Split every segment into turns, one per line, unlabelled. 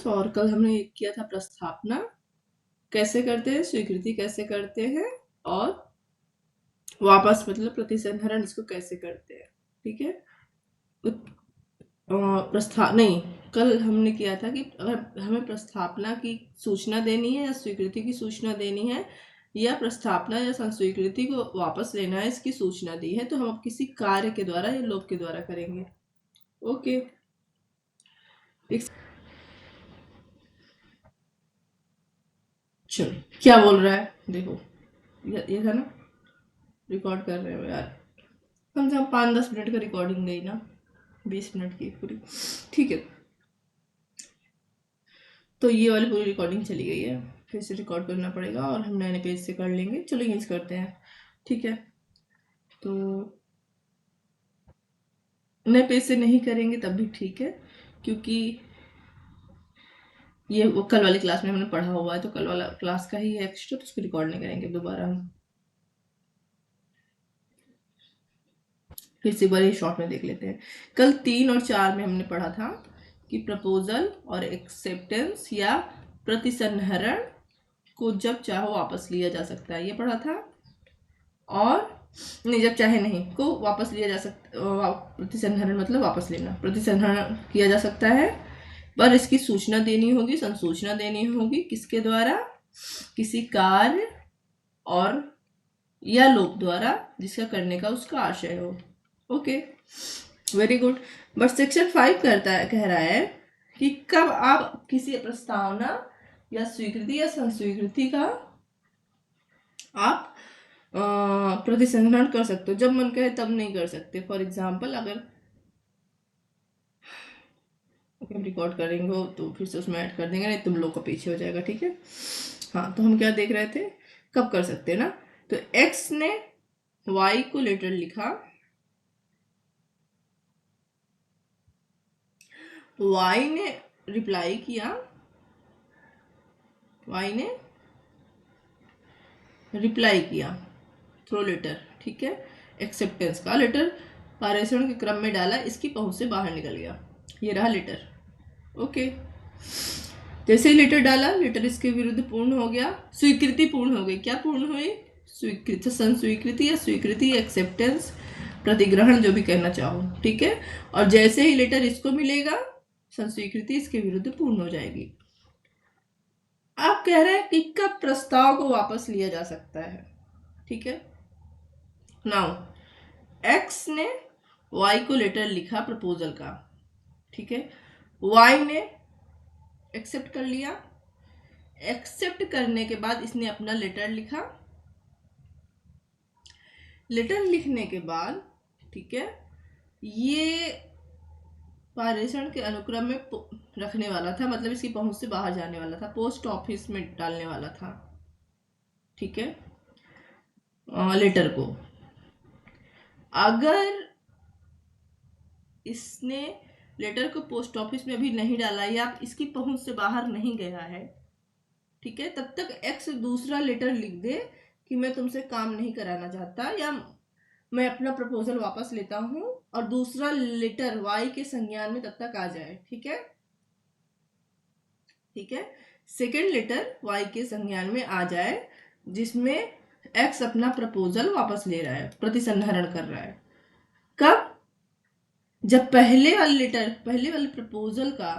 वापस। और कल हमने किया था प्रस्थापना कैसे करते हैं, स्वीकृति कैसे करते हैं, और वापस मतलब प्रतिसंहरण इसको कैसे करते हैं। ठीक है, नहीं, कल हमने किया था कि अगर हमें प्रस्थापना की सूचना देनी है या स्वीकृति की सूचना देनी है, या प्रस्थापना या संस्वीकृति को वापस लेना है, इसकी सूचना दी है, तो हम अब किसी कार्य के द्वारा या लोक के द्वारा करेंगे। ओके, चलो क्या बोल रहा है देखो, ये था ना, रिकॉर्ड कर रहे हो यार, कम से कम 5-10 मिनट का रिकॉर्डिंग गई ना, 20 मिनट की पूरी। ठीक है, तो ये वाली पूरी रिकॉर्डिंग चली गई है, फिर से रिकॉर्ड करना पड़ेगा और हम नए पेज से कर लेंगे। चलो यहीं से करते हैं। ठीक है, तो नए पेज से नहीं करेंगे तब भी ठीक है, क्योंकि ये वो कल वाली क्लास में हमने पढ़ा हुआ है, तो कल वाला क्लास का ही है एक्स्ट्रा, तो उसको रिकॉर्ड नहीं करेंगे दोबारा हम। फिर से एक बार ये शॉर्ट में देख लेते हैं। कल 3 और 4 में हमने पढ़ा था कि प्रपोजल और एक्सेप्टेंस या प्रतिसंहरण को जब चाहो वापस लिया जा सकता है, ये पढ़ा था। और नहीं, जब चाहे नहीं को वापस लिया जा सकता, प्रतिसंहरण मतलब वापस लेना, प्रतिसंहरण किया जा सकता है, पर इसकी सूचना देनी होगी, संसूचना देनी होगी, किसके द्वारा, किसी कार्य और या लोक द्वारा जिसका करने का उसका आशय हो। Okay, very good. But section 5 कह रहा है कि कब आप किसी प्रस्तावना या स्वीकृति या संस्वीकृति का आप प्रतिसंहरण कर सकते हो, जब मन कहे तब नहीं कर सकते। फॉर एग्जाम्पल, अगर हम रिकॉर्ड करेंगे तो फिर से उसमें ऐड कर देंगे, नहीं तुम लोग का पीछे हो जाएगा। ठीक है, हाँ, तो हम क्या देख रहे थे, कब कर सकते हैं ना। तो एक्स ने वाई को लेटर लिखा, वाई ने रिप्लाई किया, वाई ने रिप्लाई किया थ्रू लेटर। ठीक है, एक्सेप्टेंस का लेटर पारेषण के क्रम में डाला, इसकी पहुंच से बाहर निकल गया, ये रहा लेटर। ओके, जैसे ही लेटर डाला, लेटर इसके विरुद्ध पूर्ण हो गया, स्वीकृति पूर्ण हो गई। क्या पूर्ण हुई, स्वीकृति, संस्वीकृति या स्वीकृति, एक्सेप्टेंस, प्रतिग्रहण, जो भी कहना चाहो। ठीक है, और जैसे ही लेटर इसको मिलेगा, संस्वीकृति इसके विरुद्ध पूर्ण हो जाएगी। आप कह रहे हैं कि कब प्रस्ताव को वापस लिया जा सकता है। ठीक है, नाउ एक्स ने वाई को लेटर लिखा प्रपोजल का। ठीक है, वाई ने एक्सेप्ट कर लिया, एक्सेप्ट करने के बाद इसने अपना लेटर लिखा, लेटर लिखने के बाद, ठीक है, ये पारेषण के अनुक्रम में रखने वाला था, मतलब इसकी पहुंच से बाहर जाने वाला था, पोस्ट ऑफिस में डालने वाला था। ठीक है, लेटर को अगर इसने लेटर को पोस्ट ऑफिस में अभी नहीं डाला या इसकी पहुंच से बाहर नहीं गया है, ठीक है, तब तक एक्स दूसरा लेटर लिख दे कि मैं तुमसे काम नहीं कराना चाहता, या मैं अपना प्रपोजल वापस लेता हूं, और दूसरा लेटर वाई के संज्ञान में तब तक आ जाए। ठीक है, ठीक है, सेकेंड लेटर वाई के संज्ञान में आ जाए, जिसमें एक्स अपना प्रपोजल वापस ले रहा है, प्रतिसंहरण कर रहा है। कब, जब पहले वाले प्रपोजल का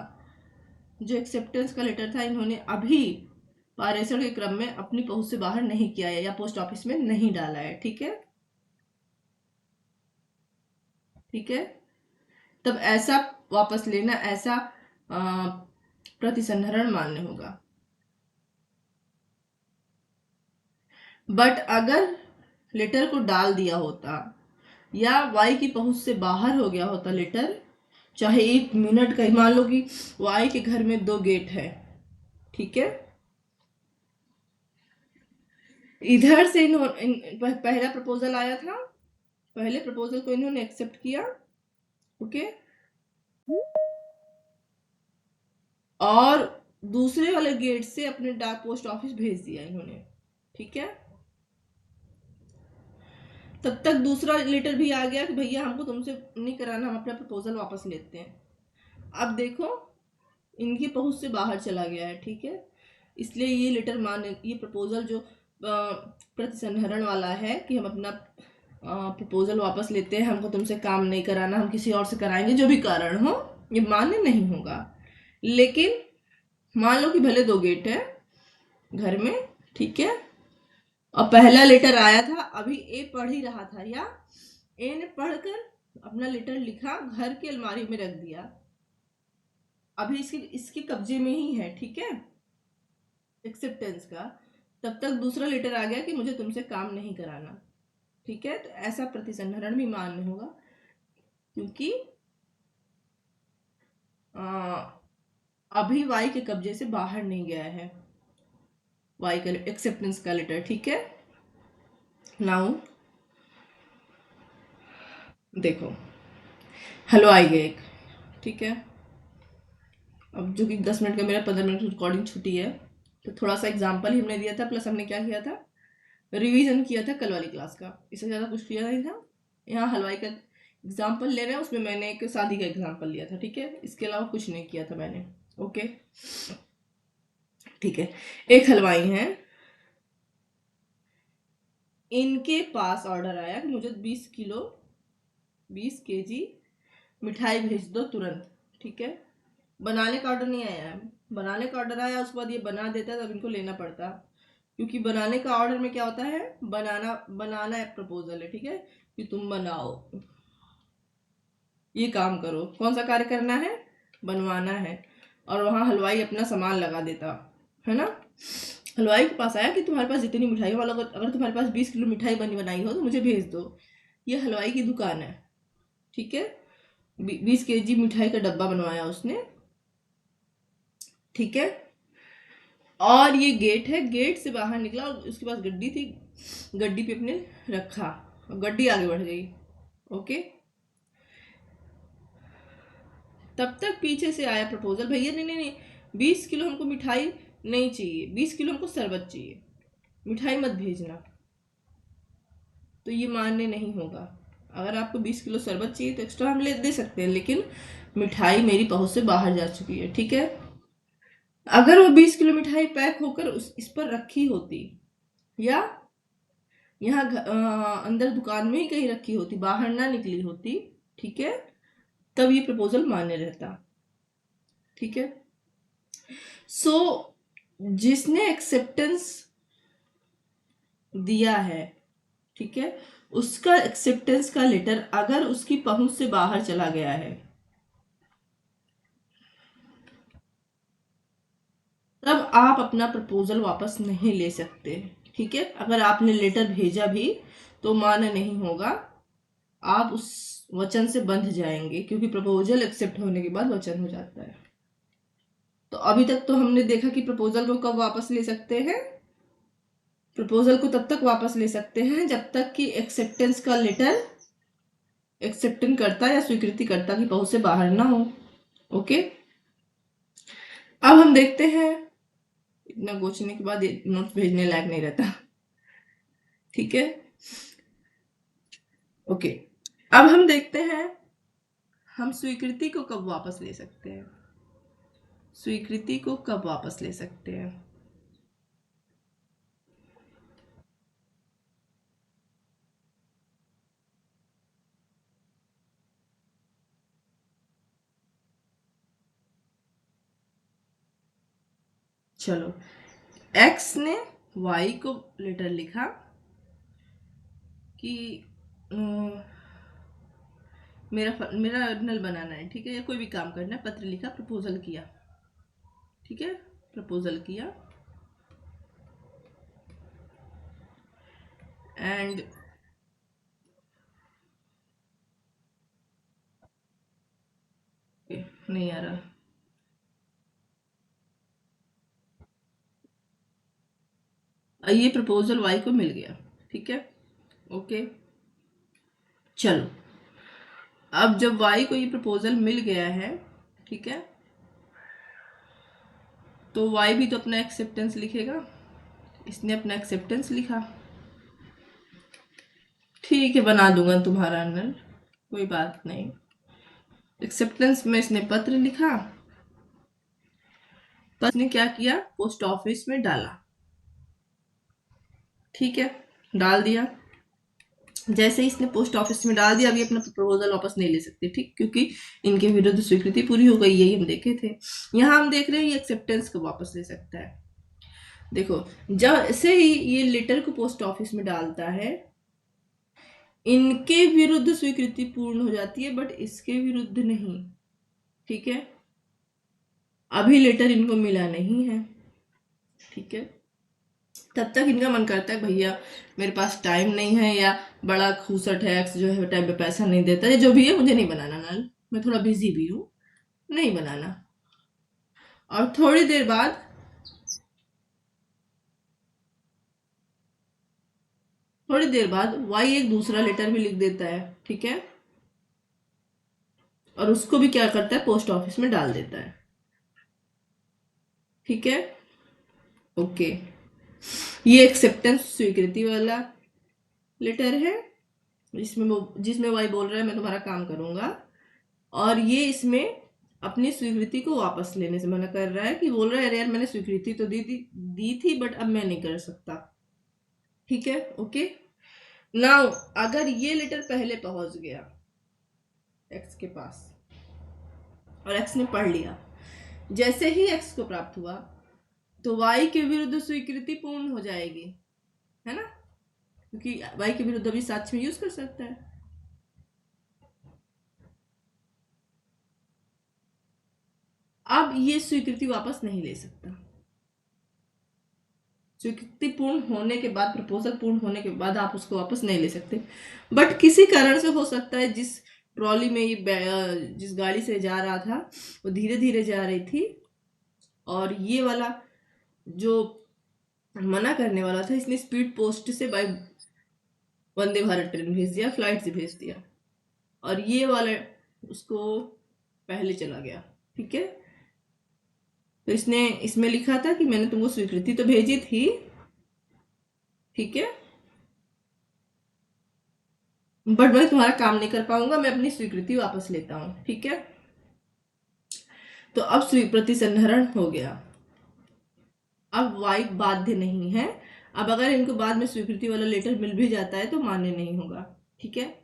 जो एक्सेप्टेंस का लेटर था, इन्होंने अभी पारेषण के क्रम में अपनी पहुंच से बाहर नहीं किया है या पोस्ट ऑफिस में नहीं डाला है। ठीक है, ठीक है, तब ऐसा वापस लेना, ऐसा प्रतिसंहरण मान्य होगा। बट अगर लेटर को डाल दिया होता या वाई की पहुंच से बाहर हो गया होता लेटर, चाहे 1 मिनट का, मान लो कि वाई के घर में 2 गेट है, ठीक है, इधर से पहला प्रपोजल आया था, पहले प्रपोजल को इन्होंने एक्सेप्ट किया, ओके, और दूसरे वाले गेट से अपने डाक पोस्ट ऑफिस भेज दिया इन्होंने। ठीक है, तब तक दूसरा लेटर भी आ गया कि भैया हमको तुमसे नहीं कराना, हम अपना प्रपोजल वापस लेते हैं। अब देखो, इनकी पहुंच से बाहर चला गया है, ठीक है। इसलिए ये लेटर ये प्रपोजल जो प्रतिसंहरण वाला है कि हम अपना प्रपोजल वापस लेते हैं, हमको तुमसे काम नहीं कराना, हम किसी और से कराएंगे, जो भी कारण हो, ये मान्य नहीं होगा। लेकिन मान लो कि भले 2 गेट है घर में, ठीक है, और पहला लेटर आया था, अभी ए पढ़ ही रहा था, या ए ने पढ़कर अपना लेटर लिखा, घर की अलमारी में रख दिया, अभी इसके कब्जे में ही है, ठीक है, एक्सेप्टेंस का। तब तक दूसरा लेटर आ गया कि मुझे तुमसे काम नहीं कराना, ठीक है। तो ऐसा प्रतिसंहरण भी मान्य होगा, क्योंकि अभी वाई के कब्जे से बाहर नहीं गया है, वाई का एक्सेप्टेंस का लेटर, ठीक है। नाउ देखो, हेलो आई गए एक, ठीक है। अब जो कि 10 मिनट का मेरा 15 मिनट की रिकॉर्डिंग छुट्टी है, तो थोड़ा सा एग्जाम्पल ही हमने दिया था, प्लस हमने क्या किया था, रिवीजन किया था कल वाली क्लास का, इससे ज़्यादा कुछ किया नहीं था। यहाँ हलवाई का एग्जाम्पल ले रहे हैं, उसमें मैंने एक शादी का एग्जाम्पल लिया था, ठीक है, इसके अलावा कुछ नहीं किया था मैंने, ओके, ठीक है। एक हलवाई हैं, इनके पास ऑर्डर आया कि मुझे 20 केजी मिठाई भेज दो तुरंत, ठीक है। बनाने का ऑर्डर नहीं आया है, बनाने का ऑर्डर आया, उसके बाद ये बना देता तब इनको लेना पड़ता, क्योंकि बनाने का ऑर्डर में क्या होता है, बनाना एक प्रपोजल है, ठीक है, कि तुम बनाओ, ये काम करो, कौन सा कार्य करना है, बनवाना है। और वहाँ हलवाई अपना सामान लगा देता है ना। हलवाई के पास आया कि तुम्हारे पास जितनी मिठाई वाला, अगर तुम्हारे पास 20 किलो मिठाई बनाई हो तो मुझे भेज दो। ये हलवाई की दुकान है, ठीक है, 20 केजी मिठाई का डब्बा बनवाया उसने, ठीक है। और ये गेट है, गेट से बाहर निकला और उसके पास गड्डी थी, गड्डी पे अपने रखा, गड्डी आगे बढ़ गई, ओके। तब तक पीछे से आया प्रपोजल, भैया नहीं नहीं नहीं, 20 किलो हमको मिठाई नहीं चाहिए, 20 किलो हमको शरबत चाहिए, मिठाई मत भेजना। तो ये मान्य नहीं होगा। अगर आपको 20 किलो शरबत चाहिए तो एक्स्ट्रा हम ले दे सकते हैं, लेकिन मिठाई मेरी पहुंच से बाहर जा चुकी है, ठीक है। अगर वो 20 किलो मिठाई पैक होकर इस पर रखी होती, या यहाँ अंदर दुकान में ही कहीं रखी होती, बाहर ना निकली होती, ठीक है, तब ये प्रपोजल मान्य रहता, ठीक है। सो जिसने एक्सेप्टेंस दिया है, ठीक है, उसका एक्सेप्टेंस का लेटर अगर उसकी पहुंच से बाहर चला गया है, तब आप अपना प्रपोजल वापस नहीं ले सकते, ठीक है। अगर आपने लेटर भेजा भी तो मान्य नहीं होगा, आप उस वचन से बंध जाएंगे, क्योंकि प्रपोजल एक्सेप्ट होने के बाद वचन हो जाता है। तो अभी तक तो हमने देखा कि प्रपोजल को कब वापस ले सकते हैं, प्रपोजल को तब तक वापस ले सकते हैं जब तक कि एक्सेप्टेंस का लेटर एक्सेप्टेंस करता या स्वीकृति करता की पहुंच से बाहर ना हो, ओके। अब हम देखते हैं, इतना गोचने के बाद नोट्स भेजने लायक नहीं रहता, ठीक है, ओके। अब हम देखते हैं हम स्वीकृति को कब वापस ले सकते हैं, स्वीकृति को कब वापस ले सकते हैं। चलो, एक्स ने वाई को लेटर लिखा कि मेरा नल बनाना है, ठीक है, या कोई भी काम करना है, पत्र लिखा, प्रपोजल किया, ठीक है, प्रपोजल किया, एंड नहीं आ रहा, ये प्रपोजल वाई को मिल गया, ठीक है, ओके। चलो, अब जब वाई को ये प्रपोजल मिल गया है, ठीक है, तो वाई भी तो अपना एक्सेप्टेंस लिखेगा, इसने अपना एक्सेप्टेंस लिखा, ठीक है, बना दूंगा तुम्हारा नल, कोई बात नहीं। एक्सेप्टेंस में इसने पत्र लिखा, तो उसने क्या किया, पोस्ट ऑफिस में डाला। ठीक है, डाल दिया। जैसे ही इसने पोस्ट ऑफिस में डाल दिया, अभी अपना प्रपोजल वापस नहीं ले सकते, ठीक, क्योंकि इनके विरुद्ध स्वीकृति पूरी हो गई, यही हम देखे थे। यहाँ हम देख रहे हैं ये एक्सेप्टेंस को वापस ले सकता है। देखो, जैसे ही ये लेटर को पोस्ट ऑफिस में डालता है, इनके विरुद्ध स्वीकृति पूर्ण हो जाती है, बट इसके विरुद्ध नहीं। ठीक है, अभी लेटर इनको मिला नहीं है। ठीक है, तब तक इनका मन करता है भैया मेरे पास टाइम नहीं है, या बड़ा खूसट है, एक्स जो है टाइम पे पैसा नहीं देता, या जो भी है, मुझे नहीं बनाना नल, मैं थोड़ा बिजी भी हूँ, नहीं बनाना। और थोड़ी देर बाद वाई एक दूसरा लेटर भी लिख देता है। ठीक है, और उसको भी क्या करता है, पोस्ट ऑफिस में डाल देता है। ठीक है, ओके, ये एक्सेप्टेंस स्वीकृति वाला लेटर है, जिसमें वाई बोल रहा है मैं तुम्हारा काम करूंगा, और ये इसमें अपनी स्वीकृति को वापस लेने से मना कर रहा है, कि बोल रहा है अरे यार मैंने स्वीकृति तो दी थी, बट अब मैं नहीं कर सकता। ठीक है, ओके। नाउ अगर ये लेटर पहले पहुंच गया एक्स के पास, और एक्स ने पढ़ लिया, जैसे ही एक्स को प्राप्त हुआ, तो वाई के विरुद्ध स्वीकृति पूर्ण हो जाएगी, है ना, क्योंकि वाई के विरुद्ध अभी साक्ष्य में यूज कर सकता है। अब ये स्वीकृति वापस नहीं ले सकता। स्वीकृति पूर्ण होने के बाद, प्रपोजल पूर्ण होने के बाद आप उसको वापस नहीं ले सकते, बट किसी कारण से हो सकता है, जिस ट्रॉली में ये जिस गाड़ी से जा रहा था वो धीरे धीरे जा रही थी, और ये वाला जो मना करने वाला था, इसने स्पीड पोस्ट से बाय वंदे भारत ट्रेन भेज दिया, फ्लाइट से भेज दिया, और ये वाला उसको पहले चला गया। ठीक है, तो इसने इसमें लिखा था कि मैंने तुमको स्वीकृति तो भेजी थी, ठीक है, बट मैं तुम्हारा काम नहीं कर पाऊंगा, मैं अपनी स्वीकृति वापस लेता हूं। ठीक है, तो अब स्वीकृति संहरण हो गया। अब वाई बाध्य नहीं है। अब अगर इनको बाद में स्वीकृति वाला लेटर मिल भी जाता है तो मान्य नहीं होगा। ठीक है,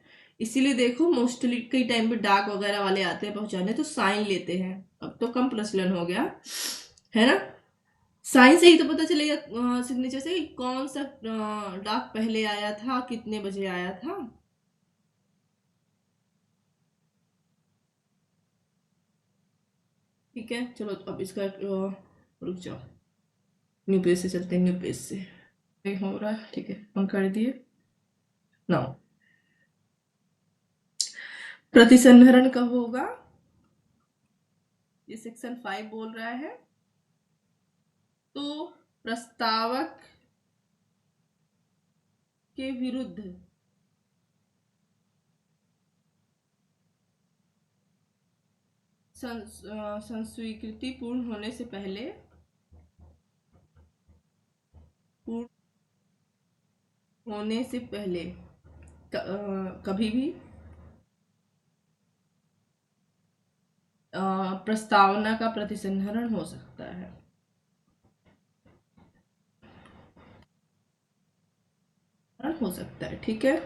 इसीलिए देखो मोस्टली कई टाइम पे डाक वगैरह वाले आते हैं पहुंचाने, तो साइन लेते हैं। अब तो कम प्रचलन हो गया है ना, साइन से ही तो पता चलेगा सिग्नेचर से कि कौन सा डाक पहले आया था, कितने बजे आया था। ठीक है, चलो अब इसका रुक जाओ, न्यू पेज से चलते हैं, न्यू पेज से हो रहा है। ठीक है, हम कर दिए। नाउ प्रतिसंहरण कब होगा, ये सेक्शन 5 बोल रहा है। तो प्रस्तावक के विरुद्ध संस्वीकृति पूर्ण होने से पहले, पूर्ण होने से पहले कभी भी प्रस्तावना का प्रतिसंहरण हो सकता है। हो सकता है, ठीक है।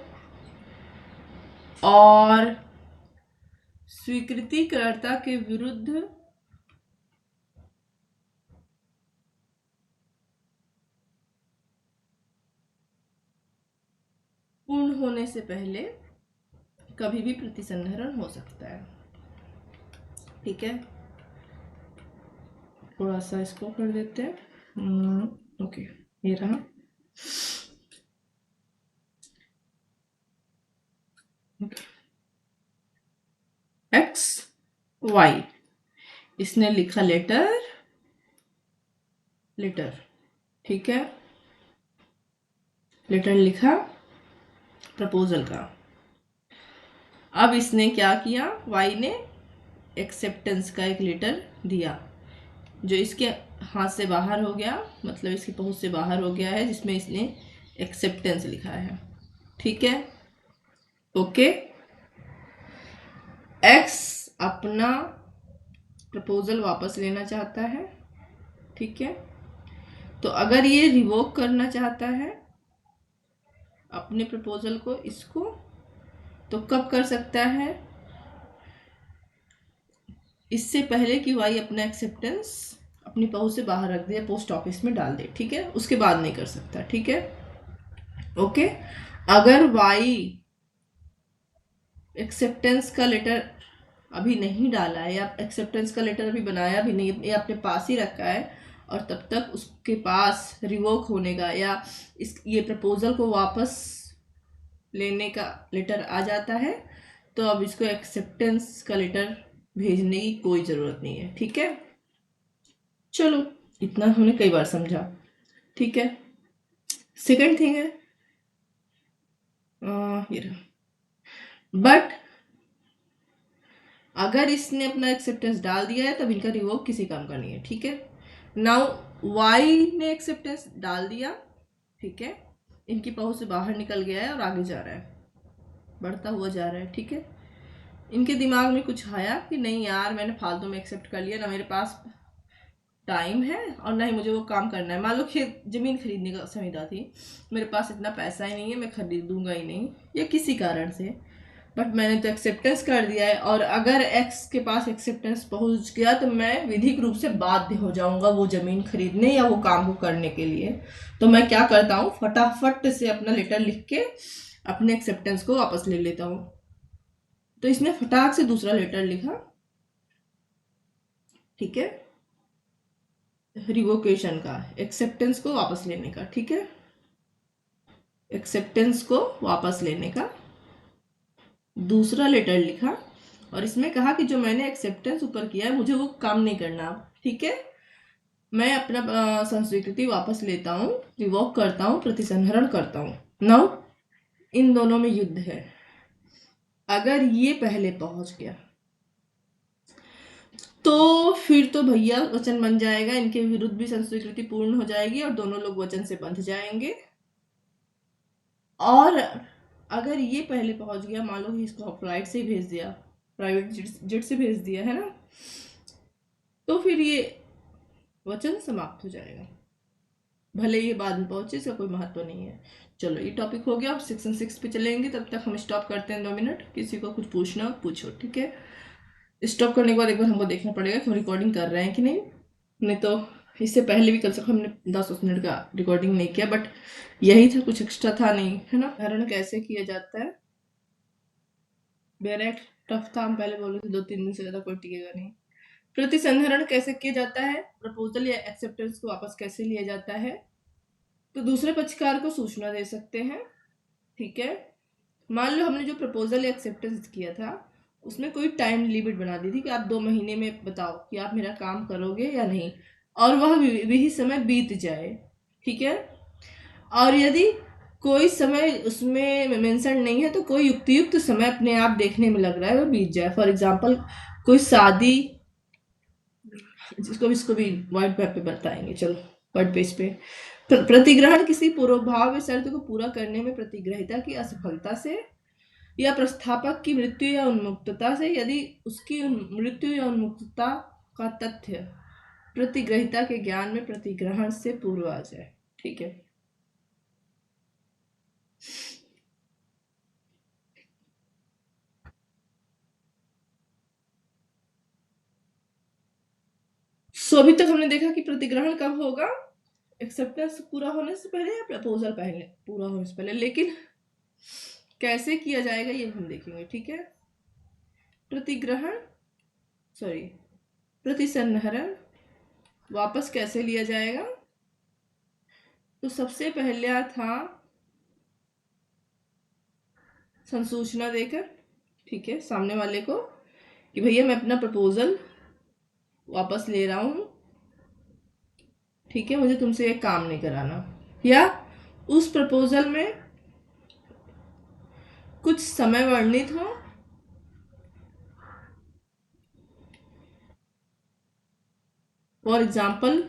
और स्वीकृतिकर्ता के विरुद्ध पूर्ण होने से पहले कभी भी प्रतिसंहरण हो सकता है। ठीक है, थोड़ा सा इसको कर देते हैं। ओके, ये रहा। एक्स वाई, इसने लिखा लेटर, ठीक है, लेटर लिखा प्रपोजल का। अब इसने क्या किया, वाई ने एक्सेप्टेंस का एक लेटर दिया, जो इसके हाथ से बाहर हो गया, मतलब इसकी पहुंच से बाहर हो गया है, जिसमें इसने एक्सेप्टेंस लिखा है। ठीक है, ओके। एक्स अपना प्रपोजल वापस लेना चाहता है, ठीक है। तो अगर ये रिवोक करना चाहता है अपने प्रपोजल को, इसको, तो कब कर सकता है? इससे पहले कि वाई अपना एक्सेप्टेंस अपनी पहुंच से बाहर रख दे, पोस्ट ऑफिस में डाल दे, ठीक है। उसके बाद नहीं कर सकता, ठीक है, ओके। अगर वाई एक्सेप्टेंस का लेटर अभी नहीं डाला है या एक्सेप्टेंस का लेटर अभी बनाया भी नहीं, ये अपने पास ही रखा है, और तब तक उसके पास रिवोक होने का या ये प्रपोजल को वापस लेने का लेटर आ जाता है, तो अब इसको एक्सेप्टेंस का लेटर भेजने की कोई ज़रूरत नहीं है, ठीक है। चलो, इतना हमने कई बार समझा, ठीक है। सेकंड थिंग है ये, बट अगर इसने अपना एक्सेप्टेंस डाल दिया है तब इनका रिवोक किसी काम का नहीं है, ठीक है। नाउ वाई ने एक्सेप्टेंस डाल दिया, ठीक है, इनकी पहुंच से बाहर निकल गया है और आगे जा रहा है, बढ़ता हुआ जा रहा है, ठीक है। इनके दिमाग में कुछ आया कि नहीं यार, मैंने फालतू में एक्सेप्ट कर लिया, ना मेरे पास टाइम है और ना ही मुझे वो काम करना है। मान लो खेत ज़मीन खरीदने का संविदा थी, मेरे पास इतना पैसा ही नहीं है, मैं खरीदूंगा ही नहीं, या किसी कारण से, बट मैंने तो एक्सेप्टेंस कर दिया है, और अगर एक्स के पास एक्सेप्टेंस पहुंच गया तो मैं विधिक रूप से बाध्य हो जाऊंगा वो ज़मीन खरीदने या वो काम को करने के लिए। तो मैं क्या करता हूँ, फटाफट से अपना लेटर लिख के अपने एक्सेप्टेंस को वापस ले लेता हूँ। तो इसने फटाक से दूसरा लेटर लिखा, ठीक है, रिवोकेशन का, एक्सेप्टेंस को वापस लेने का, ठीक है, एक्सेप्टेंस को वापस लेने का दूसरा लेटर लिखा, और इसमें कहा कि जो मैंने एक्सेप्टेंस ऊपर किया है मुझे वो काम नहीं करना, ठीक है, मैं अपना संस्वीकृति वापस लेता हूँ, रिवोक करता हूँ, प्रतिसंहरण करता हूँ। नाउ इन दोनों में युद्ध है। अगर ये पहले पहुंच गया तो फिर तो भैया वचन बन जाएगा, इनके विरुद्ध भी संस्वीकृति पूर्ण हो जाएगी और दोनों लोग वचन से बंध जाएंगे। और अगर ये पहले पहुंच गया, मान लो कि इसको फ्लाइट से ही भेज दिया, प्राइवेट जेट से भेज दिया है ना, तो फिर ये वचन समाप्त हो जाएगा, भले ये बाद में पहुंचे, इसका कोई महत्व नहीं है। चलो, ये टॉपिक हो गया, अब सेक्शन 6 पे चलेंगे, तब तक हम स्टॉप करते हैं 2 मिनट। किसी को कुछ पूछना हो पूछो, ठीक है। स्टॉप करने के बाद एक बार हमको देखना पड़ेगा कि हम रिकॉर्डिंग कर रहे हैं कि नहीं तो इससे पहले भी कम से कम हमने 10 मिनट का रिकॉर्डिंग नहीं किया, बट यही था, कुछ एक्स्ट्रा था नहीं, है ना। हरण कैसे किया जाता है, बेरेट टफ था, हम पहले बोले थे 2-3 दिन से ज़्यादा कोई टिकेगा नहीं। प्रतिसंहरण कैसे किया जाता है, प्रपोजल या एक्सेप्टेंस को वापस कैसे लिया जाता है, तो दूसरे पक्षकार को सूचना दे सकते हैं, ठीक है। मान लो हमने जो प्रपोजल या एक्सेप्टेंस किया था उसमें कोई टाइम लिमिट बना दी थी कि आप 2 महीने में बताओ कि आप मेरा काम करोगे या नहीं, और वह वही समय बीत जाए, ठीक है। और यदि कोई समय उसमें मेंशन नहीं है तो कोई युक्त समय अपने आप देखने में लग रहा है वो बीत जाए। फॉर एग्जांपल कोई शादी, इसको भी व्हाइट पेपर पे बताएंगे, चलो वर्ड पेज पे। प्रतिग्रहण किसी पूर्वभाव शर्त को पूरा करने में प्रतिग्रहिता की असफलता से या प्रस्थापक की मृत्यु या उन्मुक्तता से, यदि उसकी मृत्यु या उन्मुक्तता का तथ्य प्रतिग्रहिता के ज्ञान में प्रतिग्रहण से पूर्व आ जाए, ठीक है। सो अभी तक हमने देखा कि प्रतिग्रहण कब होगा, एक्सेप्टेंस पूरा होने से पहले या प्रपोजल पहले पूरा होने से पहले, लेकिन कैसे किया जाएगा ये हम देखेंगे, ठीक है। प्रतिग्रहण प्रतिसंहरण वापस कैसे लिया जाएगा, तो सबसे पहले था संसूचना देकर, ठीक है, सामने वाले को कि भैया मैं अपना प्रपोजल वापस ले रहा हूँ, ठीक है, मुझे तुमसे एक काम नहीं कराना, या उस प्रपोजल में कुछ समय वर्णित हो, फॉर एग्जाम्पल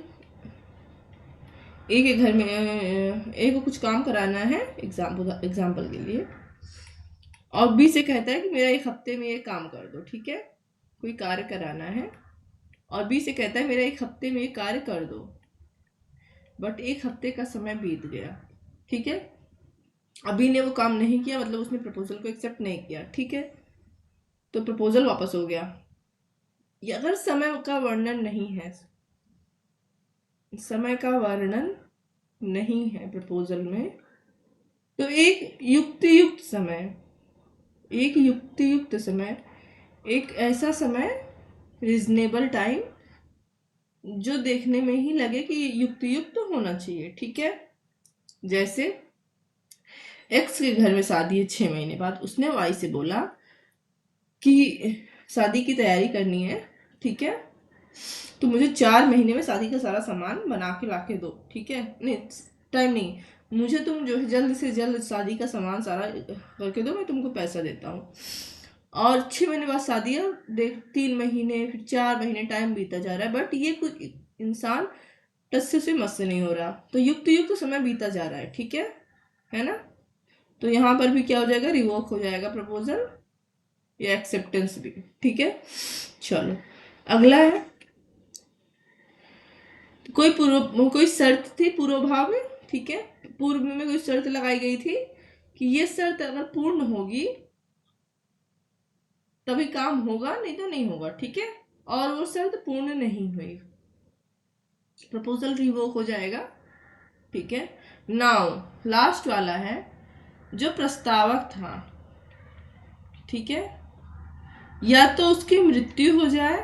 ए के घर में ए को कुछ काम कराना है एग्जाम्पल के लिए, और बी से कहता है कि मेरा 1 हफ्ते में ये काम कर दो, ठीक है, कोई कार्य कराना है, और बी से कहता है मेरा 1 हफ्ते में ये कार्य कर दो, बट 1 हफ्ते का समय बीत गया, ठीक है। अभी ने वो काम नहीं किया, मतलब उसने प्रपोजल को एक्सेप्ट नहीं किया, ठीक है। तो प्रपोजल वापस हो गया। अगर समय का वर्णन नहीं है, समय का वर्णन नहीं है प्रपोजल में, तो एक युक्त समय, एक युक्त समय, एक ऐसा समय, रीजनेबल टाइम, जो देखने में ही लगे कि युक्त होना चाहिए, ठीक है। जैसे एक्स के घर में शादी है 6 महीने बाद, उसने वाई से बोला कि शादी की तैयारी करनी है, ठीक है, तो मुझे 4 महीने में शादी का सारा सामान बना के ला के दो, ठीक है। नहीं, टाइम नहीं, मुझे तुम जो है जल्द से जल्द शादी का सामान सारा करके दो, मैं तुमको पैसा देता हूँ। और 6 महीने बाद शादी है, देख 3 महीने, फिर 4 महीने, टाइम बीता जा रहा है, बट ये कुछ इंसान टस से मस से नहीं हो रहा, तो युक्त समय बीता जा रहा है, ठीक है ना। तो यहाँ पर भी क्या हो जाएगा, रिवोक हो जाएगा प्रपोजल या एक्सेप्टेंस भी, ठीक है। चलो अगला है, कोई शर्त थी पूर्वभाव में, ठीक है। पूर्व में कोई शर्त लगाई गई थी कि ये शर्त अगर पूर्ण होगी तभी काम होगा, नहीं तो नहीं होगा, ठीक है। और वो शर्त पूर्ण नहीं हुई, प्रपोजल रिवोक हो जाएगा, ठीक है। नाउ लास्ट वाला है, जो प्रस्तावक था, ठीक है, या तो उसकी मृत्यु हो जाए,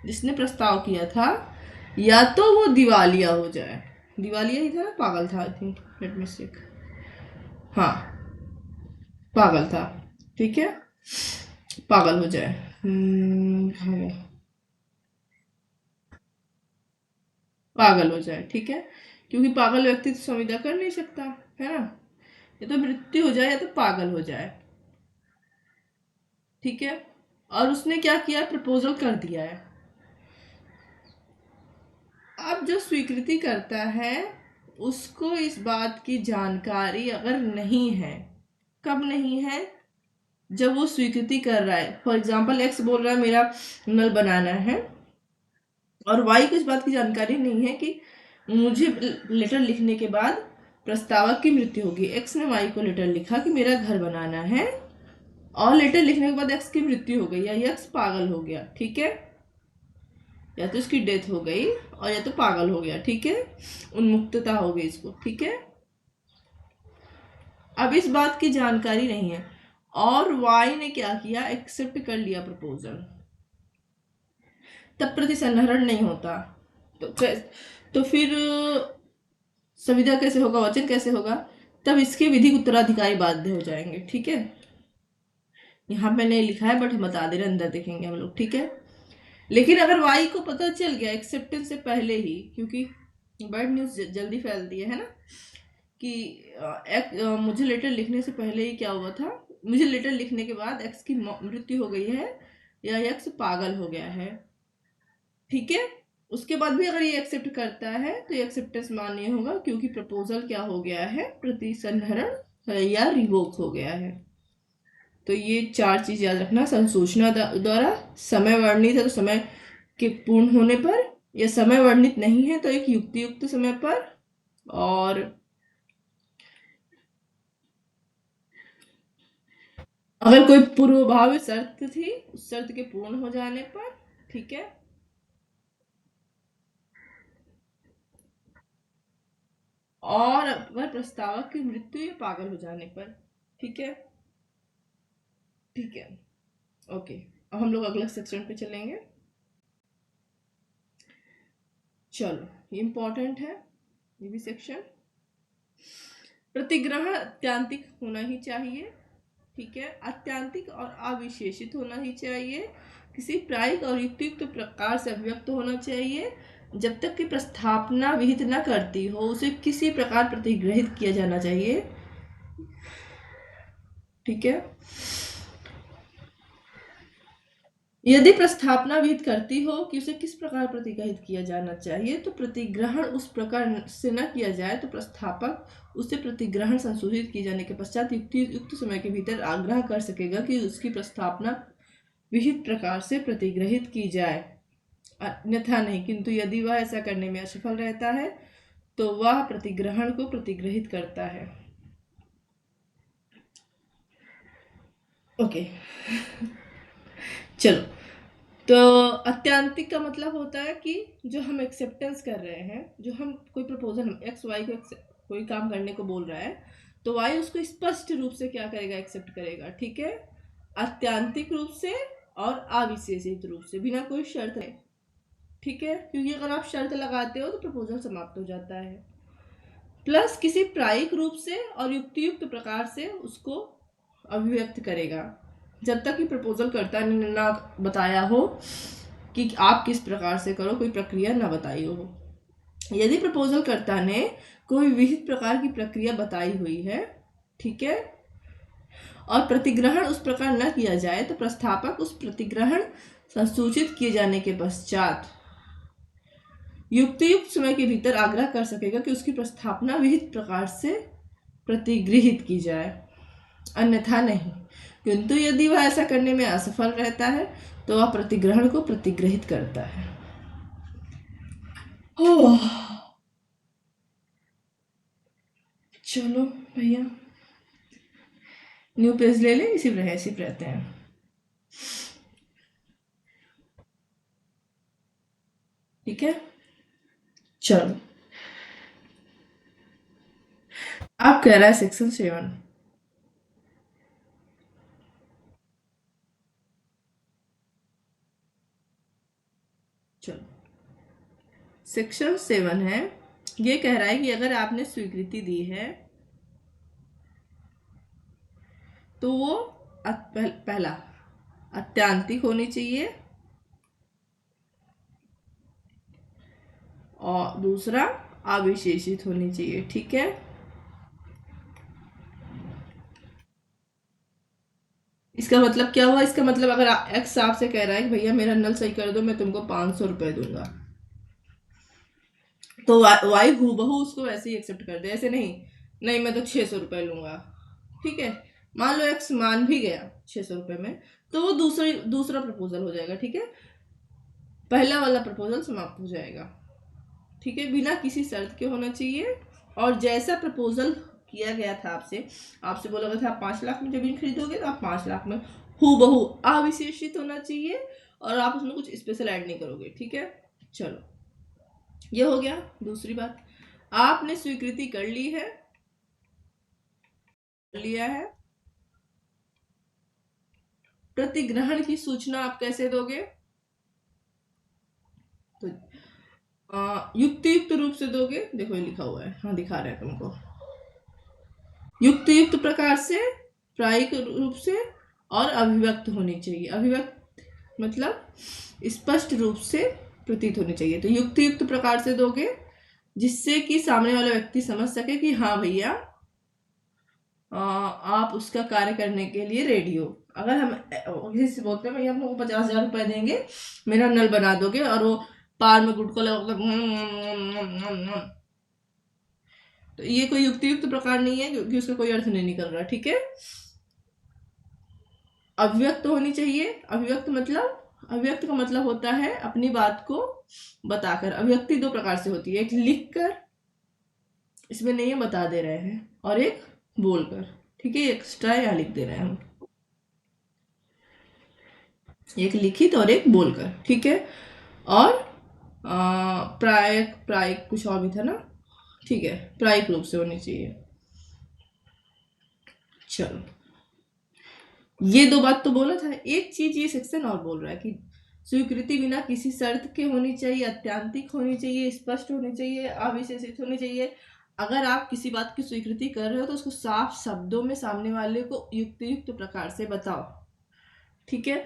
जिसने प्रस्ताव किया था, या तो वो दिवालिया हो जाए। दिवालिया ही था ना, पागल था, I think, let me check, हाँ पागल था, ठीक है, पागल हो जाए। पागल हो जाए, ठीक है, क्योंकि पागल व्यक्ति तो संविदा कर नहीं सकता, है ना। या तो मृत्यु हो जाए या तो पागल हो जाए, ठीक है। और उसने क्या किया, प्रपोजल कर दिया है। अब जो स्वीकृति करता है उसको इस बात की जानकारी अगर नहीं है, कब नहीं है, जब वो स्वीकृति कर रहा है। फॉर एग्जाम्पल एक्स बोल रहा है मेरा नल बनाना है, और वाई को इस बात की जानकारी नहीं है कि मुझे लेटर लिखने के बाद प्रस्तावक की मृत्यु होगी। एक्स ने वाई को लेटर लिखा कि मेरा घर बनाना है, और लेटर लिखने के बाद एक्स की मृत्यु हो गई, या एक्स पागल हो गया, ठीक है, या तो इसकी डेथ हो गई और या तो पागल हो गया, ठीक है, उन्मुक्तता हो गई इसको, ठीक है। अब इस बात की जानकारी नहीं है, और वाई ने क्या किया, एक्सेप्ट कर लिया प्रपोजल, तब प्रतिसंहरण नहीं होता। तो फिर संविदा कैसे होगा, वचन कैसे होगा, तब इसके विधिक उत्तराधिकारी बाध्य हो जाएंगे, ठीक है। यहाँ मैंने लिखा है बट बता दे रहे, अंदर देखेंगे हम लोग, ठीक है। लेकिन अगर वाई को पता चल गया एक्सेप्टेंस से पहले ही, क्योंकि बैड न्यूज जल्दी फैलती है ना, कि मुझे लेटर लिखने से पहले ही क्या हुआ था, मुझे लेटर लिखने के बाद एक्स की मृत्यु हो गई है, या एक्स पागल हो गया है, ठीक है। उसके बाद भी अगर ये एक्सेप्ट करता है तो ये एक्सेप्टेंस मान्य होगा, क्योंकि प्रपोजल क्या हो गया है, प्रतिसंहरण या रिवोक हो गया है। तो ये 4 चीज याद रखना, संसूचना द्वारा, समय वर्णित है तो समय के पूर्ण होने पर, या समय वर्णित नहीं है तो एक युक्त समय पर, और अगर कोई पूर्वभावी शर्त थी उस शर्त के पूर्ण हो जाने पर, ठीक है। और अगर प्रस्तावक की मृत्यु या पागल हो जाने पर, ठीक है, ठीक है, ओके। अब हम लोग अगले सेक्शन पे चलेंगे। चलो ये इंपॉर्टेंट है, ये भी सेक्शन। प्रतिग्रहण अत्यांतिक होना ही चाहिए, ठीक है, अत्यांतिक और अविशेषित होना ही चाहिए, किसी प्रायिक और युक्तियुक्त प्रकार से अभिव्यक्त होना चाहिए, जब तक कि प्रस्थापना विहित न करती हो उसे किसी प्रकार प्रतिग्रहित किया जाना चाहिए, ठीक है। यदि प्रस्थापना विहित करती हो कि उसे किस प्रकार प्रतिग्रहित किया जाना चाहिए, तो प्रतिग्रहण उस प्रकार से न किया जाए तो प्रस्थापक उसे प्रतिग्रहण संशोधित किए जाने के पश्चात युक्त समय के भीतर आग्रह कर सकेगा कि उसकी प्रस्थापना विहित प्रकार से प्रतिग्रहित की जाए। अन्यथा नहीं, किंतु यदि वह ऐसा करने में असफल रहता है तो वह प्रतिग्रहण को प्रतिग्रहित करता है। ओके, चलो। तो अत्यांतिक का मतलब होता है कि जो हम एक्सेप्टेंस कर रहे हैं, जो हम कोई प्रपोजल एक्स वाई को कोई काम करने को बोल रहा है, तो वाई उसको स्पष्ट रूप से क्या करेगा, एक्सेप्ट करेगा। ठीक है, अत्यांतिक रूप से और अविशेषित रूप से, बिना कोई शर्त है। ठीक है, क्योंकि अगर आप शर्त लगाते हो तो प्रपोजल समाप्त हो जाता है। प्लस किसी प्रायिक रूप से और युक्तियुक्त प्रकार से उसको अभिव्यक्त करेगा, जब तक कि प्रपोजल कर्ता ने ना बताया हो कि आप किस प्रकार से करो, कोई प्रक्रिया ना बताई हो। यदि प्रपोजल कर्ता ने कोई विहित प्रकार की प्रक्रिया बताई हुई है, ठीक है, और प्रतिग्रहण उस प्रकार न किया जाए, तो प्रस्थापक उस प्रतिग्रहण संसूचित किए जाने के पश्चात युक्तियुक्त समय के भीतर आग्रह कर सकेगा कि उसकी प्रस्थापना विहित प्रकार से प्रतिगृहित की जाए, अन्यथा नहीं। किंतु यदि वह ऐसा करने में असफल रहता है तो वह प्रतिग्रहण को प्रतिग्रहित करता है। चलो भैया, न्यू पेज ले लें, इसी रहते हैं। ठीक है, चलो। आप कह रहा है सेक्शन 7। चलो, सेक्शन 7 है, ये कह रहा है कि अगर आपने स्वीकृति दी है तो वो पहला अत्यांतिक होनी चाहिए और दूसरा अविशेषित होनी चाहिए। ठीक है, इसका मतलब क्या हुआ, इसका मतलब अगर एक्स आपसे कह रहा है कि भैया मेरा नल सही कर दो, मैं तुमको 500 रुपए दूंगा, तो वाई हूबहू उसको वैसे ही एक्सेप्ट कर दे, ऐसे नहीं नहीं मैं तो 600 रुपए लूंगा। ठीक है, मान लो एक्स मान भी गया 600 रुपए में, तो वो दूसरा प्रपोजल हो जाएगा। ठीक है, पहला वाला प्रपोजल समाप्त हो जाएगा। ठीक है, बिना किसी शर्त के होना चाहिए, और जैसा प्रपोजल किया गया था आपसे बोला गया था आप 5 लाख में जमीन खरीदोगे, तो आप 5 लाख में हूबहू अविशेषित होना चाहिए, और आप उसमें कुछ स्पेशल ऐड नहीं करोगे। ठीक है, चलो, ये हो गया। दूसरी बात, आपने स्वीकृति कर ली है, लिया है, प्रतिग्रहण की सूचना आप कैसे दोगे, तो युक्तियुक्त रूप से दोगे। देखो ये लिखा हुआ है, हाँ दिखा रहे हैं तुमको, युक्तियुक्त प्रकार से, प्रायिक रूप से, और अभिव्यक्त होनी चाहिए। अभिव्यक्त मतलब स्पष्ट रूप से प्रतीत होनी चाहिए। तो युक्तियुक्त प्रकार से दोगे जिससे कि सामने वाला व्यक्ति समझ सके कि हाँ भैया आप उसका कार्य करने के लिए रेडी हो। अगर हम किसी से बोलते हैं भैया हम लोग 50,000 रुपए देंगे, मेरा नल बना दोगे, और वो पार में गुटको लगा, तो ये कोई युक्तियुक्त प्रकार नहीं है, क्योंकि उसका कोई अर्थ नहीं निकल रहा। ठीक है, अभिव्यक्त होनी चाहिए। अभिव्यक्त का मतलब होता है अपनी बात को बताकर। अभिव्यक्ति 2 प्रकार से होती है, एक लिख कर, इसमें नहीं है बता दे रहे हैं, और एक बोलकर। ठीक है, एक्स्ट्रा यहाँ लिख दे रहे हैं हम, एक लिखित और एक बोलकर। ठीक है, और प्रायिक प्रायिक कुछ और भी था ना। ठीक है, प्रायिक रूप से होनी चाहिए। चलो, ये 2 बात तो बोला था। एक चीज ये सेक्शन और बोल रहा है कि स्वीकृति बिना किसी शर्त के होनी चाहिए, अत्यांतिक होनी चाहिए, स्पष्ट होनी चाहिए, अविशेषित होनी चाहिए। अगर आप किसी बात की स्वीकृति कर रहे हो तो उसको साफ शब्दों में सामने वाले को युक्तियुक्त प्रकार से बताओ। ठीक है,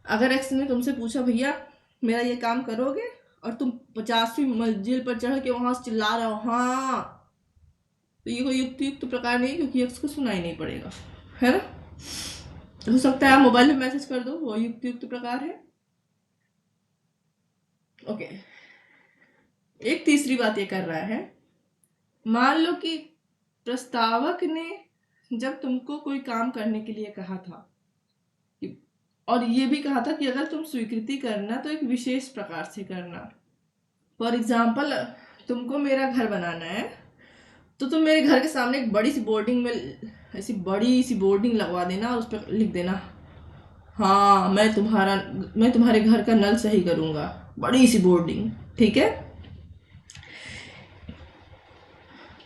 अगर एक्स ने तुमसे पूछा भैया मेरा ये काम करोगे, और तुम 50वीं मंजिल पर चढ़ के वहां से चिल्ला रहे हो हाँ, तो ये कोई युक्तियुक्त प्रकार नहीं है, क्योंकि एक्स को सुनाई नहीं पड़ेगा, है ना। हो सकता है आप मोबाइल में मैसेज कर दो, वो युक्तियुक्त प्रकार है। ओके, एक तीसरी बात ये कर रहा है, मान लो कि प्रस्तावक ने जब तुमको कोई काम करने के लिए कहा था कि और ये भी कहा था कि अगर तुम स्वीकृति करना तो एक विशेष प्रकार से करना। फॉर एग्जाम्पल, तुमको मेरा घर बनाना है तो तुम मेरे घर के सामने एक बड़ी सी बोर्डिंग में ऐसी बड़ी सी बोर्डिंग लगवा देना और उस पर लिख देना, हाँ मैं तुम्हारे घर का नल सही करूंगा, बड़ी सी बोर्डिंग, ठीक है।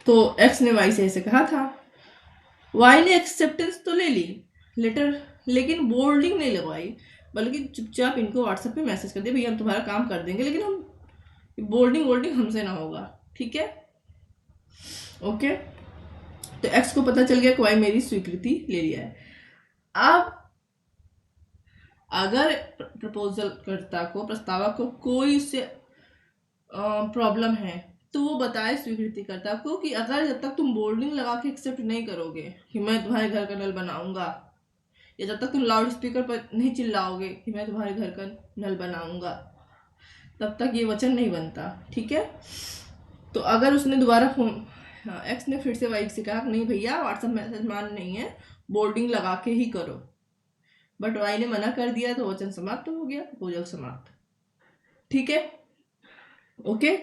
तो एक्स ने वाई से ऐसे कहा था, वाई ने एक्सेप्टेंस तो ले ली लेटर, लेकिन बोर्डिंग नहीं लगवाई, बल्कि चुपचाप इनको व्हाट्सएप पे मैसेज कर दिया, भैया हम तुम्हारा काम कर देंगे लेकिन हम बोर्डिंग वोर्डिंग हमसे ना होगा, ठीक है, ओके। तो एक्स को पता चल गया कि वाई मेरी स्वीकृति ले लिया है। अब अगर प्रपोजल कर्ता को, प्रस्तावक को कोई उससे प्रॉब्लम है तो वो बताए स्वीकृतिकर्ता को कि अगर जब तक तुम बोर्डिंग लगा के एक्सेप्ट नहीं करोगे कि मैं तुम्हारे घर का नल बनाऊंगा, या जब तक तुम लाउड स्पीकर पर नहीं चिल्लाओगे कि मैं तुम्हारे घर का नल बनाऊंगा, तब तक ये वचन नहीं बनता, ठीक है। तो अगर उसने दोबारा फोन, एक्स ने फिर से वाई से कहा नहीं भैया व्हाट्सएप मैसेज मान नहीं है, बोर्डिंग लगा के ही करो, बट वाई ने मना कर दिया तो वचन समाप्त हो गया, प्रपोजल समाप्त, ठीक है, ओके।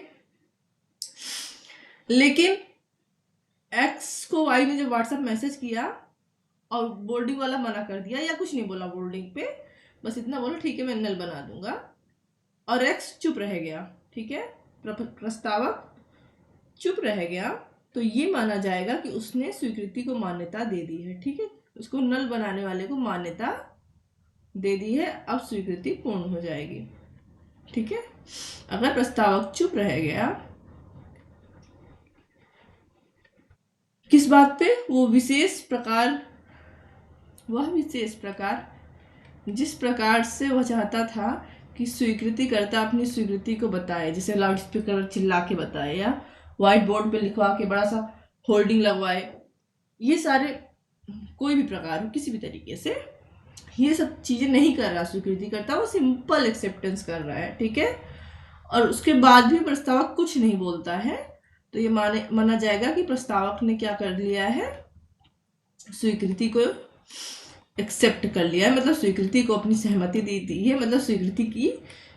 लेकिन एक्स को वाई ने जब व्हाट्सएप मैसेज किया और बोर्डिंग वाला मना कर दिया या कुछ नहीं बोला बोर्डिंग पे, बस इतना बोला ठीक है मैं नल बना दूंगा, और एक्स चुप रह गया, ठीक है, प्रस्तावक चुप रह गया, तो ये माना जाएगा कि उसने स्वीकृति को मान्यता दे दी है, ठीक है, उसको नल बनाने वाले को मान्यता दे दी है, अब स्वीकृति पूर्ण हो जाएगी, ठीक है। अगर प्रस्तावक चुप रह गया किस बात पे, वह विशेष प्रकार जिस प्रकार से वह चाहता था कि स्वीकृतिकर्ता अपनी स्वीकृति को बताए, जैसे लाउड स्पीकर चिल्ला के बताए या व्हाइट बोर्ड पे लिखवा के बड़ा सा होल्डिंग लगवाए, ये सारे कोई भी प्रकार हो किसी भी तरीके से ये सब चीजें नहीं कर रहा स्वीकृतिकर्ता, वो सिंपल एक्सेप्टेंस कर रहा है, ठीक है, और उसके बाद भी प्रस्तावक कुछ नहीं बोलता है, तो ये माना जाएगा कि प्रस्तावक ने क्या कर लिया है, स्वीकृति को एक्सेप्ट कर लिया है, मतलब स्वीकृति को अपनी सहमति दे दी है, मतलब स्वीकृति की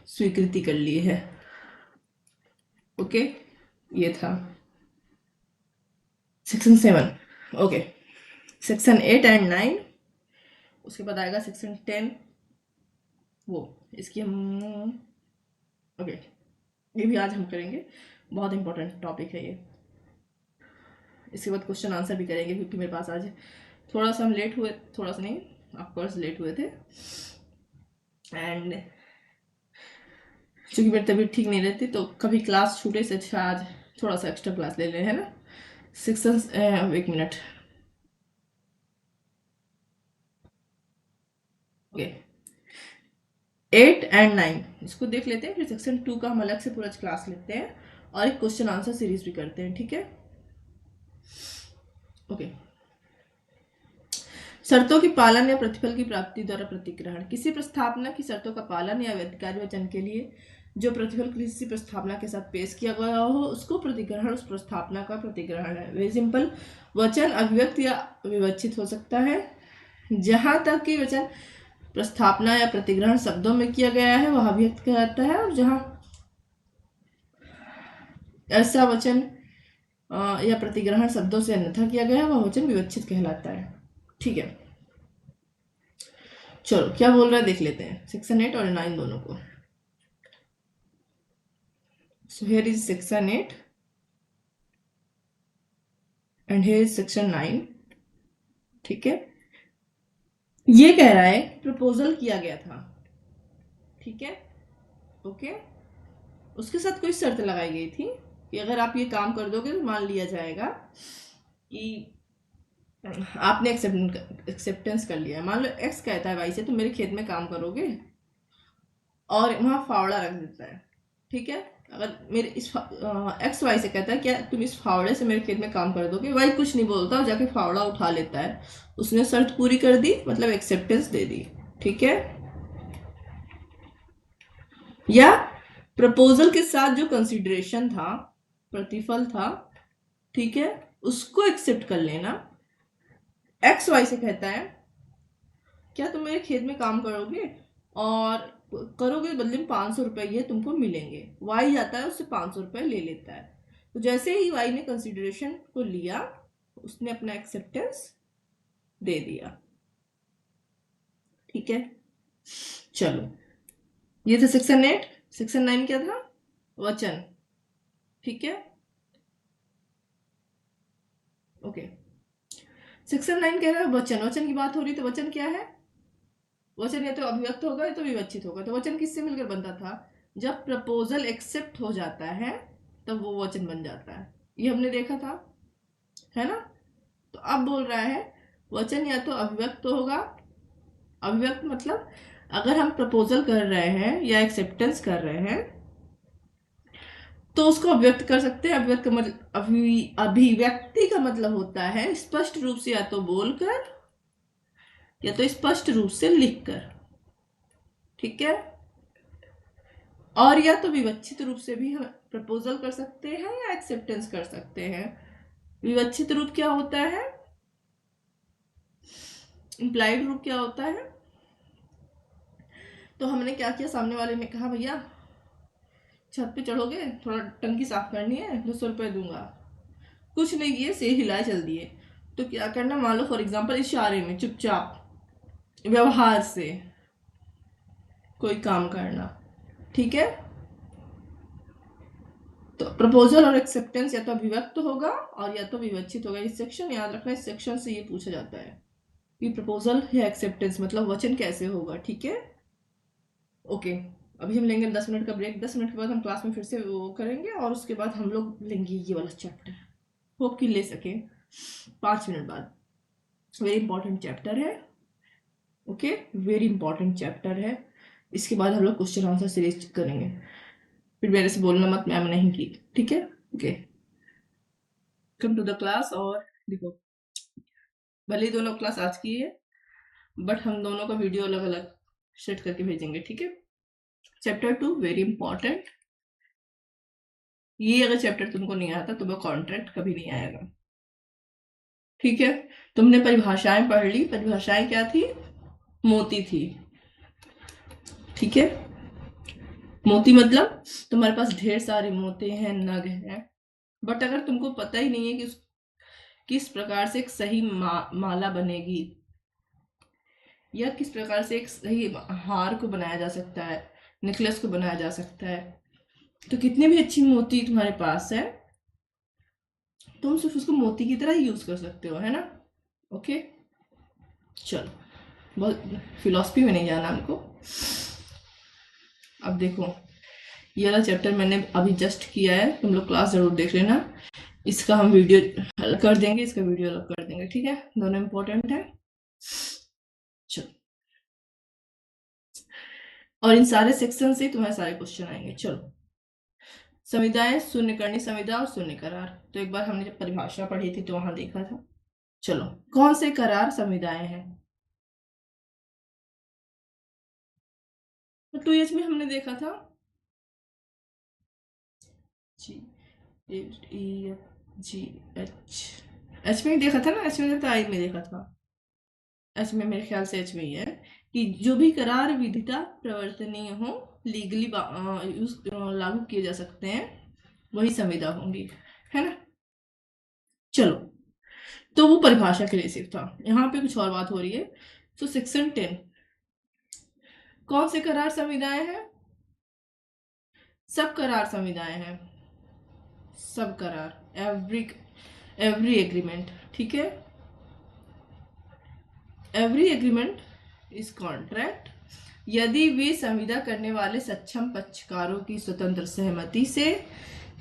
स्वीकृति कर ली है, ओके। ये था सेक्शन 7, ओके। सेक्शन 8 एंड 9, उसके बाद आएगा सेक्शन 10, वो इसकी हम ओके, ये भी आज हम करेंगे, बहुत इंपॉर्टेंट टॉपिक है ये। इसके बाद क्वेश्चन आंसर भी करेंगे क्योंकि मेरे पास आज थोड़ा सा हम लेट हुए, थोड़ा सा नहीं ऑफकोर्स लेट हुए थे, एंड क्योंकि मेरी तबीयत ठीक नहीं रहती तो कभी क्लास छूटे से अच्छा आज थोड़ा सा एक्स्ट्रा क्लास ले लें, है ना। सेक्शन एक मिनट, ओके, 8 एंड 9 इसको देख लेते हैं, फिर सेक्शन 2 का हम अलग से पूरा क्लास लेते हैं और एक क्वेश्चन आंसर सीरीज भी करते हैं, ठीक है, ओके। शर्तों की पालन या प्रतिफल की प्राप्ति द्वारा प्रतिग्रहण, किसी प्रस्तावना की शर्तों का पालन या अधिकारी वचन के लिए जो प्रतिफल किसी प्रस्तावना के साथ पेश किया गया हो उसको प्रतिग्रहण, उस प्रस्तावना का प्रतिग्रहण है। वेरी सिंपल, वचन अभिव्यक्त या विवक्षित हो सकता है, जहां तक कि वचन प्रस्तावना या प्रतिग्रहण शब्दों में किया गया है वह अभिव्यक्त कहलाता है, और जहां ऐसा वचन या प्रतिग्रहण शब्दों से अन्यथा किया गया है वह वचन विवक्षित कहलाता है, ठीक है। चलो क्या बोल रहा है देख लेते हैं, सेक्शन 8 और 9 दोनों को। So here is section 8 and here is section 9, ठीक है। ये कह रहा है प्रपोजल किया गया था, ठीक है, ओके, उसके साथ कोई शर्त लगाई गई थी कि अगर आप ये काम कर दोगे तो मान लिया जाएगा कि आपने एक्सेप्टेंस कर लिया। मान लो एक्स कहता है वाई से तुम मेरे खेत में काम करोगे और वहां फावड़ा रख देता है, ठीक है, अगर मेरे इस एक्स वाई से कहता है क्या तुम इस फावड़े से मेरे खेत में काम कर दोगे, वाई कुछ नहीं बोलता और जाके फावड़ा उठा लेता है, उसने शर्त पूरी कर दी, मतलब एक्सेप्टेंस दे दी, ठीक है। या प्रपोजल के साथ जो कंसिडरेशन था, प्रतिफल था, ठीक है, उसको एक्सेप्ट कर लेना। एक्स वाई से कहता है क्या तुम मेरे खेत में काम करोगे और करोगे, बदले में 500 रुपये ये तुमको मिलेंगे। वाई जाता है उससे 500 रुपये ले लेता है। तो जैसे ही वाई ने कंसिडरेशन को लिया, उसने अपना एक्सेप्टेंस दे दिया। ठीक है, चलो ये था सेक्शन 8। सेक्शन 9 क्या था? वचन। ठीक है, ओके। सेक्शन 9 कह रहा है वचन। वचन की बात हो रही, तो वचन क्या है? वचन या तो अभिव्यक्त होगा या तो विवक्षित होगा। तो वचन किससे मिलकर बनता था? जब प्रपोजल एक्सेप्ट हो जाता है तब वो वचन बन जाता है। ये हमने देखा था, है ना? तो अब बोल रहा है वचन या तो अभिव्यक्त होगा। अभिव्यक्त मतलब अगर हम प्रपोजल कर रहे हैं या एक्सेप्टेंस कर रहे हैं तो उसको अभिव्यक्त कर सकते हैं। अभिव्यक्त का मतलब अभिव्यक्ति का मतलब होता है स्पष्ट रूप से या तो बोलकर या तो स्पष्ट रूप से लिखकर। ठीक है, और या तो विवक्षित रूप से भी हम प्रपोजल कर सकते हैं या एक्सेप्टेंस कर सकते हैं। विवक्षित रूप क्या होता है? इंप्लाइड रूप क्या होता है? तो हमने क्या किया, सामने वाले ने कहा भैया छत पे चढ़ोगे, थोड़ा टंकी साफ करनी है, 200 रुपये दूंगा। कुछ नहीं किए, से हिलाए चल दिए। तो क्या करना, मान लो फॉर एग्जाम्पल इशारे में चुपचाप व्यवहार से कोई काम करना। ठीक है, तो प्रपोजल और एक्सेप्टेंस या तो अभिव्यक्त होगा और या तो विवक्षित होगा। इस सेक्शन याद रखना, इस सेक्शन से ये पूछा जाता है कि प्रपोजल या एक्सेप्टेंस मतलब वचन कैसे होगा। ठीक है, ओके। अभी हम लेंगे 10 मिनट का ब्रेक। 10 मिनट के बाद हम क्लास में फिर से वो करेंगे और उसके बाद हम लोग लेंगे ये वाला चैप्टर। होप कि ले सके 5 मिनट बाद। वेरी इंपॉर्टेंट चैप्टर है, ओके, वेरी इंपॉर्टेंट चैप्टर है। इसके बाद हम लोग क्वेश्चन आंसर सीरीज करेंगे। फिर मेरे से बोलना मत मैम नहीं की। ठीक है, okay. Come to the class. और देखो, भले ही दोनों क्लास आज की है बट हम दोनों का वीडियो अलग अलग सेट करके भेजेंगे। ठीक है, चैप्टर 2 वेरी इंपॉर्टेंट। ये अगर चैप्टर तुमको नहीं आता तो वो कॉन्ट्रैक्ट कभी नहीं आएगा। ठीक है, तुमने परिभाषाएं पढ़ ली। परिभाषाएं क्या थी? मोती थी। ठीक है, मोती मतलब तुम्हारे पास ढेर सारे मोती हैं, नग हैं, बट अगर तुमको पता ही नहीं है कि किस प्रकार से एक सही माला बनेगी या किस प्रकार से एक सही हार को बनाया जा सकता है, नेकलेस को बनाया जा सकता है, तो कितने भी अच्छी मोती तुम्हारे पास है तुम सिर्फ उसको मोती की तरह यूज कर सकते हो, है ना? ओके, चलो, बहुत फिलॉसफी में नहीं जाना हमको। अब देखो, ये वाला चैप्टर मैंने अभी जस्ट किया है, तुम लोग क्लास जरूर देख लेना। इसका हम वीडियो अलग कर देंगे, इसका वीडियो अलग कर देंगे। ठीक है, दोनों इंपॉर्टेंट है। चलो, और इन सारे सेक्शन से तुम्हारे सारे क्वेश्चन आएंगे। चलो, संविदाएं, शून्य करनी संविदा और शून्य करार। तो एक बार हमने जब परिभाषा पढ़ी थी तो वहां देखा था। चलो, कौन से करार संविदाएं हैं? तो 2H में हमने देखा था जी, E, G, H में ही देखा था ना। H में था, I में देखा था। H में, मेरे ख्याल से H में ही है कि जो भी करार विधिता प्रवर्तनीय हो, लीगली लागू किए जा सकते हैं, वही संविदा होंगी, है ना? चलो, तो वो परिभाषा के लिए सिर्फ था। यहाँ पे कुछ और बात हो रही है। तो सेक्शन 10, कौन से करार संविदाएं हैं? सब करार संविदाएं हैं। सब करार, एवरी एग्रीमेंट। ठीक है, एवरी एग्रीमेंट इज कॉन्ट्रैक्ट यदि वे संविदा करने वाले सक्षम पक्षकारों की स्वतंत्र सहमति से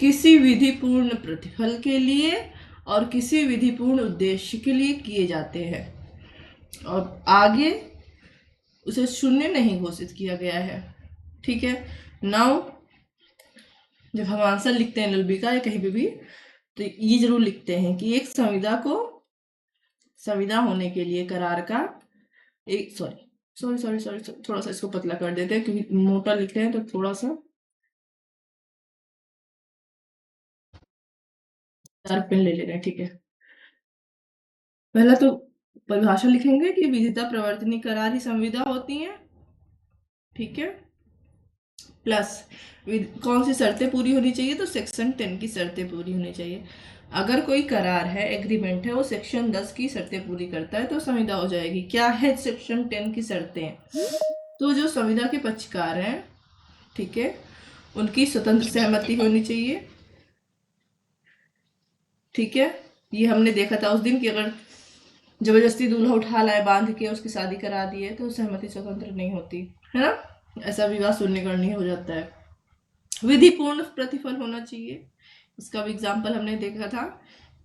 किसी विधिपूर्ण प्रतिफल के लिए और किसी विधिपूर्ण उद्देश्य के लिए किए जाते हैं, और आगे उसे शून्य नहीं घोषित किया गया है। ठीक है, नाउ जब हम आंसर लिखते हैं एलएलबी का या कहीं पे भी, तो ये जरूर लिखते हैं कि एक संविदा होने के लिए करार का एक सॉरी थोड़ा सा इसको पतला कर देते हैं क्योंकि मोटा लिख रहे हैं तो थोड़ा सा पेन ले ले रहे हैं। ठीक है, पहला तो परिभाषा लिखेंगे कि विधिता प्रवर्तनी करार ही संविदा होती है, ठीक है। प्लस कौन सी शर्तें पूरी होनी चाहिए, तो सेक्शन 10 की शर्तें पूरी होनी चाहिए। अगर कोई करार है, एग्रीमेंट है, वो सेक्शन 10 की शर्तें पूरी करता है तो संविदा हो जाएगी। क्या है सेक्शन 10 की शर्तें? तो जो संविदा के पक्षकार हैं, ठीक है, उनकी स्वतंत्र सहमति होनी चाहिए, ठीक है। ये हमने देखा था उस दिन कि अगर जबरदस्ती दूल्हा उठा लाए बांध के उसकी शादी करा दिए तो सहमति स्वतंत्र नहीं होती है ना, ऐसा विवाह शून्य करनी हो जाता है। विधिपूर्ण प्रतिफल होना चाहिए। इसका भी एग्जाम्पल हमने देखा था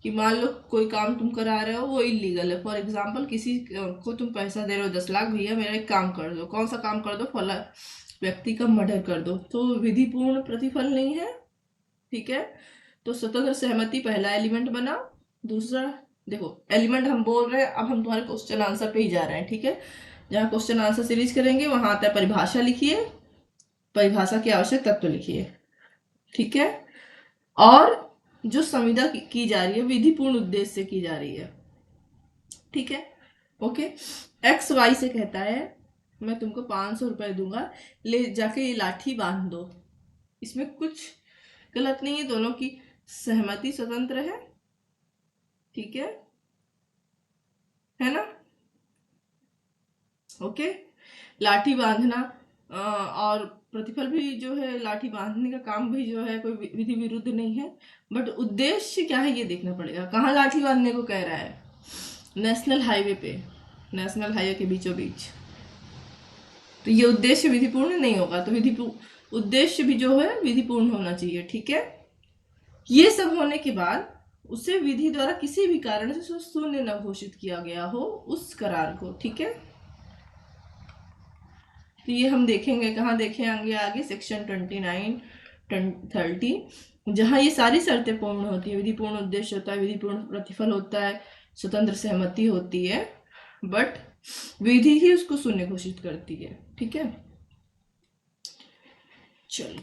कि मान लो कोई काम तुम करा रहे हो वो इलीगल है। फॉर एग्जाम्पल किसी को तुम पैसा दे रहे हो 10 लाख, भैया मेरा एक काम कर दो, कौन सा काम कर दो, फला व्यक्ति का मर्डर कर दो, तो विधिपूर्ण प्रतिफल नहीं है, ठीक है। तो स्वतंत्र सहमति पहला एलिमेंट बना। दूसरा देखो एलिमेंट हम बोल रहे हैं, अब हम तुम्हारे क्वेश्चन आंसर पे ही जा रहे हैं, ठीक है। जहाँ क्वेश्चन आंसर सीरीज करेंगे वहां आता है परिभाषा लिखिए, परिभाषा के आवश्यक तत्व लिखिए, ठीक है। और जो संविदा की जा रही है विधिपूर्ण उद्देश्य से की जा रही है, ठीक है, ओके। एक्स वाई से कहता है मैं तुमको 500 रुपए दूंगा, ले जाके ये लाठी बांध दो। इसमें कुछ गलत नहीं है, दोनों की सहमति स्वतंत्र है, ठीक है ना, ओके। लाठी बांधना और प्रतिफल भी जो है, लाठी बांधने का काम भी जो है कोई विधि विरुद्ध नहीं है, बट उद्देश्य क्या है ये देखना पड़ेगा। कहाँ लाठी बांधने को कह रहा है? नेशनल हाईवे पे, नेशनल हाईवे के बीचों बीच, तो ये उद्देश्य विधिपूर्ण नहीं होगा, तो उद्देश्य भी जो है विधिपूर्ण होना चाहिए, ठीक है। ये सब होने के बाद उसे विधि द्वारा किसी भी कारण से शून्य न घोषित किया गया हो उस करार को, ठीक है। तो ये हम देखेंगे, कहाँ देखेंगे आगे, सेक्शन 29 30, जहाँ ये सारी शर्तें पूर्ण होती है, विधिपूर्ण उद्देश्य होता है, विधिपूर्ण प्रतिफल होता है, स्वतंत्र सहमति होती है, बट विधि ही उसको शून्य घोषित करती है, ठीक है। चलो,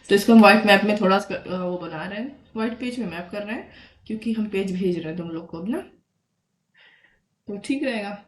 तो इसको हम व्हाइट मैप में थोड़ा वो बना रहे हैं, व्हाइट पेज में मैप कर रहे हैं, क्योंकि हम पेज भेज रहे हैं तुम लोग को ना, तो ठीक रहेगा।